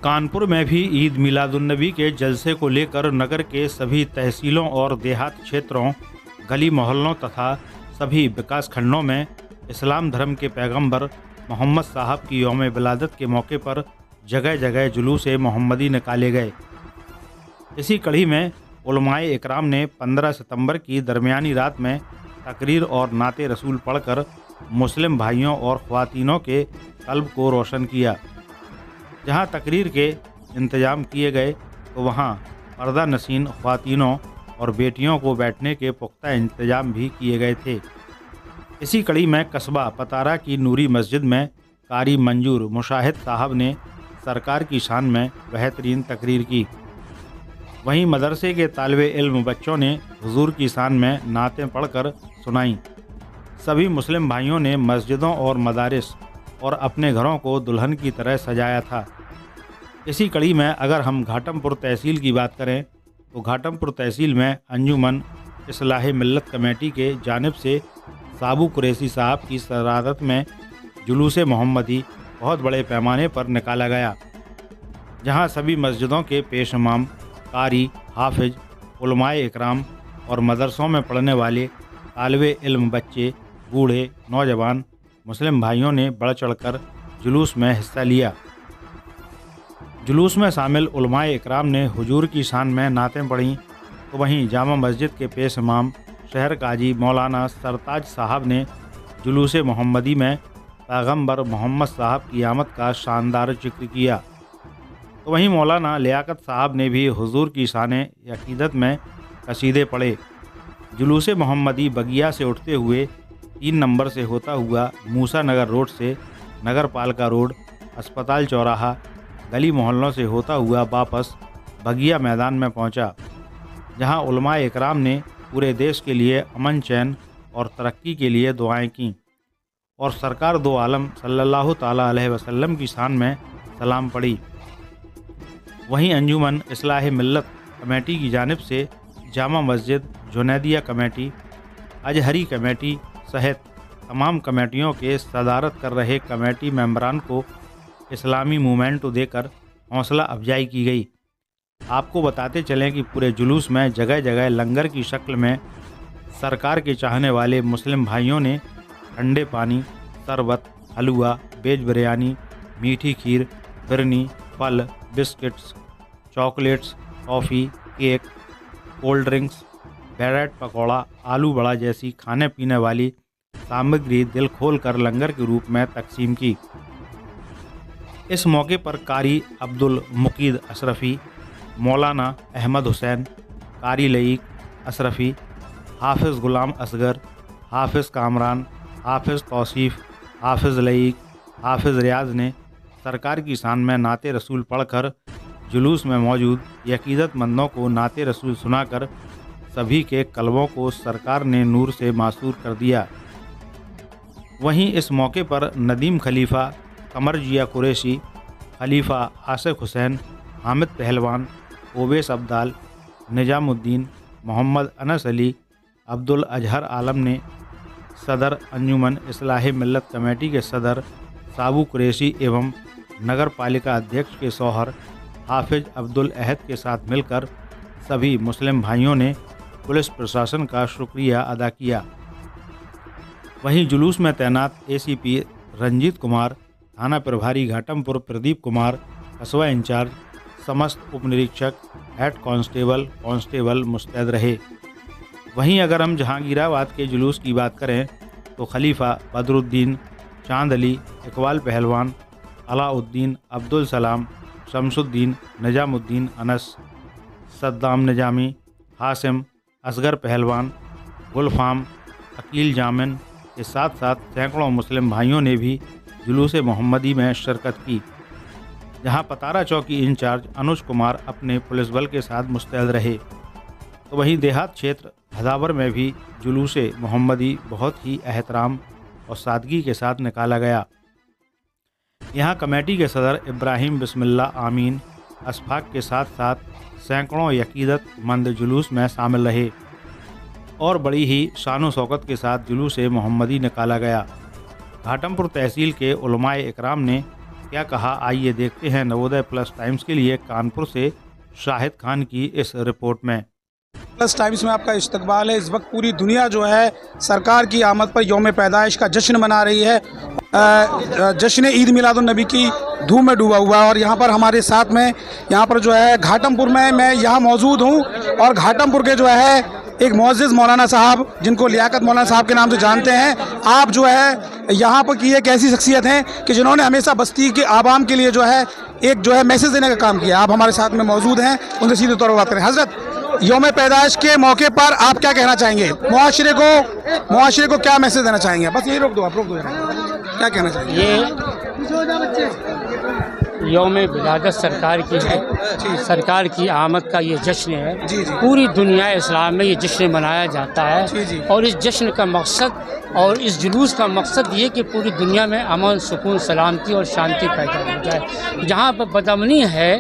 कानपुर में भी ईद मिलादुन्नबी के जलसे को लेकर नगर के सभी तहसीलों और देहात क्षेत्रों, गली मोहल्लों तथा सभी विकास खंडों में इस्लाम धर्म के पैगंबर मोहम्मद साहब की यौम विलादत के मौके पर जगह जगह जुलूस मोहम्मदी निकाले गए। इसी कड़ी में उलमाए इकराम ने 15 सितंबर की दरमियानी रात में तकरीर और नाते रसूल पढ़कर मुस्लिम भाइयों और ख्वातीनों के कल्ब को रोशन किया। जहां तकरीर के इंतजाम किए गए तो वहां पर्दा नशीन ख्वातीनों और बेटियों को बैठने के पुख्ता इंतजाम भी किए गए थे। इसी कड़ी में कस्बा पतारा की नूरी मस्जिद में कारी मंजूर मुशाहिद साहब ने सरकार की शान में बेहतरीन तकरीर की। वहीं मदरसे के तालिबे इल्म बच्चों ने हुजूर की शान में नातें पढ़कर सुनाईं। सभी मुस्लिम भाइयों ने मस्जिदों और मदारिस और अपने घरों को दुल्हन की तरह सजाया था। इसी कड़ी में अगर हम घाटमपुर तहसील की बात करें तो घाटमपुर तहसील में अंजुमन इस्लाह मिल्लत कमेटी के जानिब से साबू कुरैशी साहब की सदारत में जुलूस मोहम्मदी बहुत बड़े पैमाने पर निकाला गया। जहां सभी मस्जिदों के पेश इमाम, कारी, हाफिज, उलमाए इकराम और मदरसों में पढ़ने वाले तालिबे इल्म बच्चे, बूढ़े, नौजवान मुस्लिम भाइयों ने बढ़ चढ़कर जुलूस में हिस्सा लिया। जुलूस में शामिल उलमाए इकराम ने हुजूर की शान में नातें पढ़ीं तो वहीं जामा मस्जिद के पेश इमाम शहर काजी मौलाना सरताज साहब ने जुलूस मोहम्मदी में पैगंबर मोहम्मद साहब की आमद का शानदार जिक्र किया। तो वहीं मौलाना लियाकत साहब ने भी हुजूर की शान अकीदत में कसीदे पढ़े। जुलूस मोहम्मदी बगिया से उठते हुए 3 नंबर से होता हुआ मूसा नगर रोड से नगर पालिका रोड, अस्पताल चौराहा, गली मोहल्लों से होता हुआ वापस बगिया मैदान में पहुंचा। जहां उलमाए इकराम ने पूरे देश के लिए अमन, चैन और तरक्की के लिए दुआएं की और सरकार दो आलम सल्लल्लाहु ताला अलैहि वसल्लम की शान में सलाम पढ़ी। वहीं अंजुमन इस्लाह मिल्लत कमेटी की जानिब से जामा मस्जिद, जुनैदिया कमेटी, अजहरी कमेटी सहित तमाम कमेटियों के सदारत कर रहे कमेटी मेंबरान को इस्लामी मूवमेंट देकर हौसला अफजाई की गई। आपको बताते चलें कि पूरे जुलूस में जगह जगह लंगर की शक्ल में सरकार के चाहने वाले मुस्लिम भाइयों ने ठंडे पानी, शरबत, हलवा, वेज बिरयानी, मीठी खीर, बिरनी, फल, biscuits, chocolates, coffee, cake, cold drinks, bread pakora, आलू बड़ा जैसी खाने पीने वाली सामग्री दिल खोल कर लंगर के रूप में तकसीम की। इस मौके पर कारी अब्दुल मुकीद अशरफी, मौलाना अहमद हुसैन, कारी लईक अशरफी, हाफिज़ गुलाम असगर, हाफिज़ कामरान, हाफिज़ तौसीफ़, हाफिज़ लईक, हाफिज़ रियाज ने सरकार की शान में नाते रसूल पढ़कर जुलूस में मौजूद यकीदतमंदों को नाते रसूल सुनाकर सभी के कल्बों को सरकार ने नूर से मासूर कर दिया। वहीं इस मौके पर नदीम खलीफा, कमरजिया कुरैशी, खलीफा आसिफ हुसैन, हामिद पहलवान, ओवैस अब्दाल, निजामुद्दीन, मोहम्मद अनस अली, अब्दुल अजहर आलम ने सदर अंजुमन इस्लाह मिल्लत कमेटी के सदर साबू कुरैशी एवं नगर पालिका अध्यक्ष के शौहर हाफिज अब्दुल अहद के साथ मिलकर सभी मुस्लिम भाइयों ने पुलिस प्रशासन का शुक्रिया अदा किया। वहीं जुलूस में तैनात एसीपी रंजीत कुमार, थाना प्रभारी घाटमपुर प्रदीप कुमार, कस्बा इंचार्ज, समस्त उप निरीक्षक, हेड कांस्टेबल मुस्तैद रहे। वहीं अगर हम जहांगीराबाद के जुलूस की बात करें तो खलीफा बदरुद्दीन, चांद अली, इकबाल पहलवान, अलाउद्दीन, अब्दुल सलाम, शमसुद्दीन, निजामुद्दीन अनस, सद्दाम निजामी, हासिम, असगर पहलवान, गुलफाम, अकील जामिन के साथ साथ सैकड़ों मुस्लिम भाइयों ने भी जुलूस मोहम्मदी में शिरकत की। जहां पतारा चौकी इंचार्ज अनुज कुमार अपने पुलिस बल के साथ मुस्तैद रहे। तो वहीं देहात क्षेत्र हदावर में भी जुलूस मोहम्मदी बहुत ही एहतराम और सादगी के साथ निकाला गया। यहाँ कमेटी के सदर इब्राहिम बिस्मिल्लाह आमीन अशफाक के साथ साथ सैकड़ों यकीदतमंद जुलूस में शामिल रहे और बड़ी ही शान शौकत के साथ जुलूस मोहम्मदी निकाला गया। घाटमपुर तहसील के उलमाए इकराम ने क्या कहा, आइए देखते हैं नवोदय प्लस टाइम्स के लिए कानपुर से शाहिद खान की इस रिपोर्ट में। प्लस टाइम्स में आपका इस्तकबाल है। इस वक्त पूरी दुनिया जो है सरकार की आमद पर यौम पैदाइश का जश्न मना रही है। जश्न ईद मिलादुन नबी की धूम में डूबा हुआ है और यहाँ पर हमारे साथ में यहाँ पर जो है घाटमपुर में मैं यहाँ मौजूद हूँ और घाटमपुर के जो है एक मुअज़्ज़िज़ मौलाना साहब जिनको लियाकत मौलाना साहब के नाम से जानते हैं, आप जो है यहाँ पर की एक ऐसी शख्सियत हैं कि जिन्होंने हमेशा बस्ती के आवाम के लिए जो है एक जो है मैसेज देने का काम किया। आप हमारे साथ में मौजूद हैं, उनसे सीधे तौर पर बात करें। हज़रत, यौम पैदाइश के मौके पर आप क्या कहना चाहेंगे? मुआशरे को क्या मैसेज देना चाहेंगे? बस यही रोक दो, आप रोक दो, क्या कहना चाहेंगे? ये यौम विलादत सरकार की है, सरकार की आमद का ये जश्न है। पूरी दुनिया इस्लाम में ये जश्न मनाया जाता है और इस जश्न का मकसद और इस जुलूस का मकसद ये कि पूरी दुनिया में अमन, सुकून, सलामती और शांति पैदा हो जाए। जहाँ पर बदअमनी है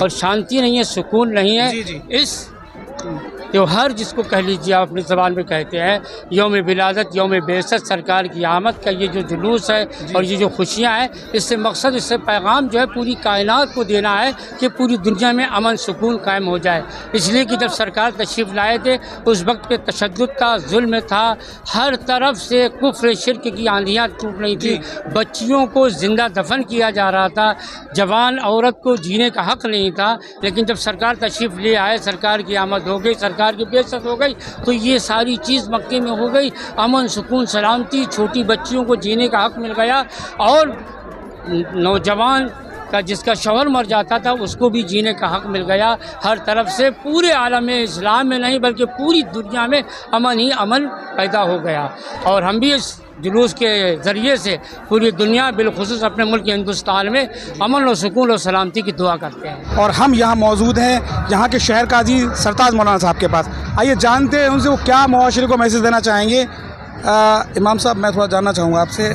और शांति नहीं है, सुकून नहीं है, इस त्योहार जिसको कह लीजिए आप अपनी ज़बान में कहते हैं, यौम विलादत, यौम बेअसत, सरकार की आमद का ये जो जुलूस है और ये जो खुशियाँ हैं, इससे मकसद, इससे पैगाम जो है पूरी कायनात को देना है कि पूरी दुनिया में अमन सुकून कायम हो जाए। इसलिए कि जब सरकार तशरीफ़ लाए थे उस वक्त पे तशद्दुद का जुल्म था, हर तरफ से कुफ्र शिर्क की आंधियाँ टूट रही थी, बच्चियों को ज़िंदा दफन किया जा रहा था, जवान औरत को जीने का हक़ नहीं था। लेकिन जब सरकार तशरीफ़ ले आए, सरकार की आमद हो गई, सरकार की बेइज्जत हो गई, तो ये सारी चीज़ मक्के में हो गई। अमन, सुकून, सलामती, छोटी बच्चियों को जीने का हक़ मिल गया और नौजवान का जिसका शौहर मर जाता था उसको भी जीने का हक़ मिल गया। हर तरफ से पूरे आलम इस्लाम में नहीं बल्कि पूरी दुनिया में अमन ही अमन पैदा हो गया। और हम भी इस जुलूस के ज़रिए से पूरी दुनिया बिलखुसूस अपने मुल्क हिंदुस्तान में अमन और सुकून और सलामती की दुआ करते हैं। और हम यहाँ मौजूद हैं यहाँ के शहर काजी सरताज मौलाना साहब के पास। आइए जानते हैं उनसे वो क्या मुआशरे को मैसेज देना चाहेंगे। इमाम साहब, मैं थोड़ा जानना चाहूँगा आपसे,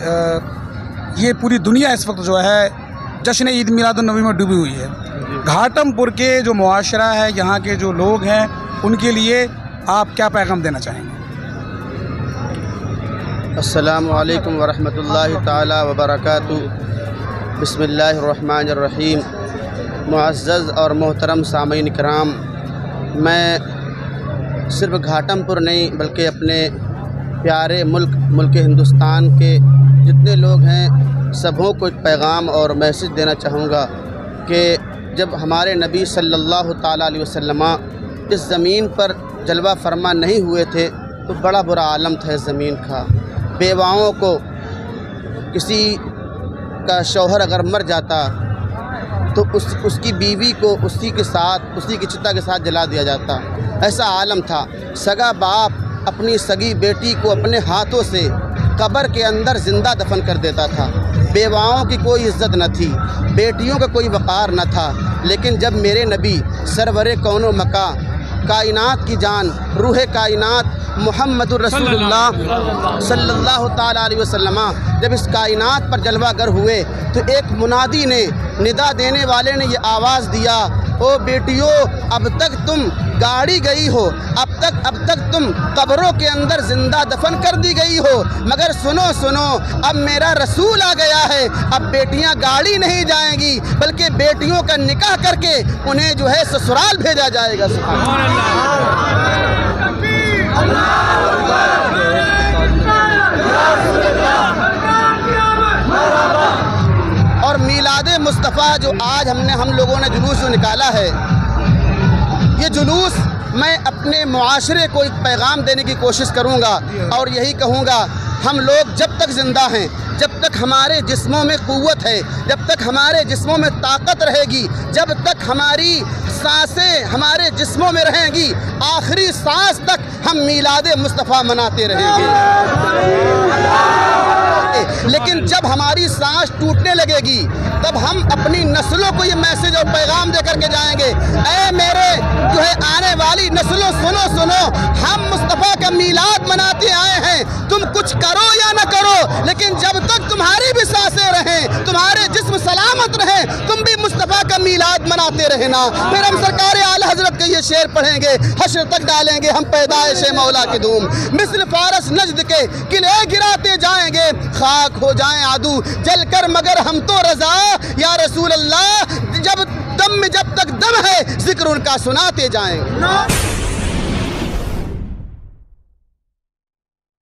ये पूरी दुनिया इस वक्त जो है जश्न ईद मिलादुन नबी में डूबी हुई है। घाटमपुर के जो मुआशरा है, यहाँ के जो लोग हैं, उनके लिए आप क्या पैगाम देना चाहेंगे? अस्सलामु अलैकुम वरहमतुल्लाहि ताला वबरकातुहू। बिस्मिल्लाहिर्रहमानिर्रहीम। मुअज़्ज़ज़ और मोहतरम सामीन किराम, मैं सिर्फ घाटमपुर नहीं बल्कि अपने प्यारे मुल्क हिंदुस्तान के जितने लोग हैं सबों को एक पैगाम और मैसेज देना चाहूँगा कि जब हमारे नबी सल्लल्लाहु ताला अलैहि वसल्लम इस ज़मीन पर जलवा फरमा नहीं हुए थे तो बड़ा बुरा आलम था इस ज़मीन का। बेवाओं को किसी का शौहर अगर मर जाता तो उसकी बीवी को उसी की चिता के साथ जला दिया जाता। ऐसा आलम था। सगा बाप अपनी सगी बेटी को अपने हाथों से कब्र के अंदर ज़िंदा दफन कर देता था। बेवाओं की कोई इज़्ज़त न थी, बेटियों का कोई वक़ार न था। लेकिन जब मेरे नबी सरवरे कौनो मका, कायनात की जान, रूह कायनात मुहम्मदुर रसूलुल्लाह सल्लल्लाहु ताला अलैहि वसल्लम जब इस कायनात पर जलवागर हुए तो एक मुनादी ने, निदा देने वाले ने ये आवाज़ दिया, ओ बेटियों, अब तक तुम गाड़ी गई हो, अब तक तुम कब्रों के अंदर ज़िंदा दफन कर दी गई हो, मगर सुनो सुनो, अब मेरा रसूल आ गया है। अब बेटियां गाड़ी नहीं जाएंगी बल्कि बेटियों का निकाह करके उन्हें जो है ससुराल भेजा जाएगा। और मीलादे मुस्तफ़ा जो आज हम लोगों ने जुलूस जो निकाला है, ये जुलूस मैं अपने मुआशरे को एक पैगाम देने की कोशिश करूँगा और यही कहूँगा, हम लोग जब तक ज़िंदा हैं, जब तक हमारे जिस्मों में क़ुव्वत है, जब तक हमारे जिस्मों में ताकत रहेगी, जब तक हमारी सांसें हमारे जिस्मों में रहेंगी, आखिरी सांस तक हम मीलादे मुस्तफ़ा मनाते रहेंगे। लेकिन जब हमारी सांस टूटने लगेगी तब हम अपनी नस्लों को ये मैसेज और पैगाम दे करके जाएंगे, ऐ मेरे जो है आने वाली नस्लों, सुनो सुनो, हम मुस्तफ़ा का मीलाद मनाते आए हैं। तुम कुछ करो या न करो, लेकिन जब तक तुम्हारी भी सांसें रहें, तुम्हारे जिस्म सलामत रहें, तुम भी मुस्तफ़ा का मीलाद मनाते रहना। फिर हम सरकार आला हजरत के ये शेर पढ़ेंगे, हश्र तक डालेंगे हम पैदाइश मौला की धूम, मिस्ल फारस नजद के किले गिराते जाएं جائیں گے خاک ہو جائیں عدو جل کر مگر ہم تو رضا یا رسول اللہ جب تک دم ہے ذکر ان کا سناتے جائیں گے